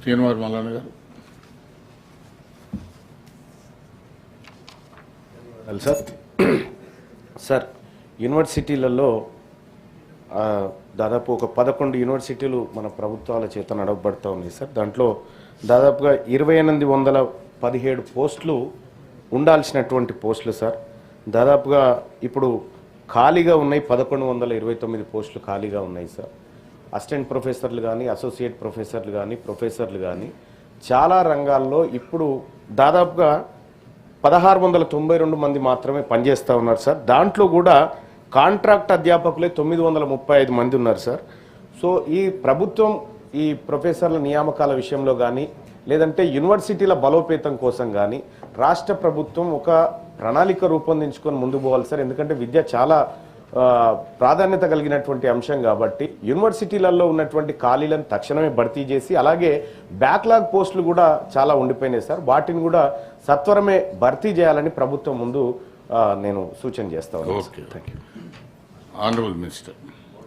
Teenmar Mallanna garu. Sir sir యూనివర్సిటీలలో దాదాపు ఒక 11 యూనివర్సిటీలు మన ప్రభుత్వాల చేత నడవబడుతూ ఉన్నాయి సార్. దాంట్లో దాదాపుగా 2817 పోస్టులు ఉండాల్సినటువంటి పోస్టులు సార్. దాదాపుగా ఇప్పుడు ఖాళీగా ఉన్నాయి 1129 పోస్టులు ఖాళీగా ఉన్నాయి సార్. అసిస్టెంట్ ప్రొఫెసర్లు కానీ, అసోసియేట్ ప్రొఫెసర్లు కానీ, ప్రొఫెసర్లు కానీ చాలా రంగాల్లో ఇప్పుడు దాదాపుగా 1692 మంది మాత్రమే పనిచేస్తూ ఉన్నారు సార్. దాంట్లో కూడా కాంట్రాక్ట్ అధ్యాపకులే 935 మంది ఉన్నారు సార్. సో ఈ ప్రభుత్వం ఈ ప్రొఫెసర్ల నియామకాల విషయంలో కానీ లేదంటే యూనివర్సిటీల బలోపేతం కోసం కానీ రాష్ట్ర ప్రభుత్వం ఒక ప్రణాళిక రూపొందించుకొని ముందుకు పోవాలి సార్. ఎందుకంటే విద్య చాలా ప్రాధాన్యత కలిగినటువంటి అంశం కాబట్టి యూనివర్సిటీలలో ఉన్నటువంటి ఖాళీలను తక్షణమే భర్తీ చేసి అలాగే బ్యాక్లాగ్ పోస్టులు కూడా చాలా ఉండిపోయినాయి సార్. వాటిని కూడా సత్వరమే భర్తీ చేయాలని ప్రభుత్వం ముందు నేను సూచన చేస్తాను. Honourable minister.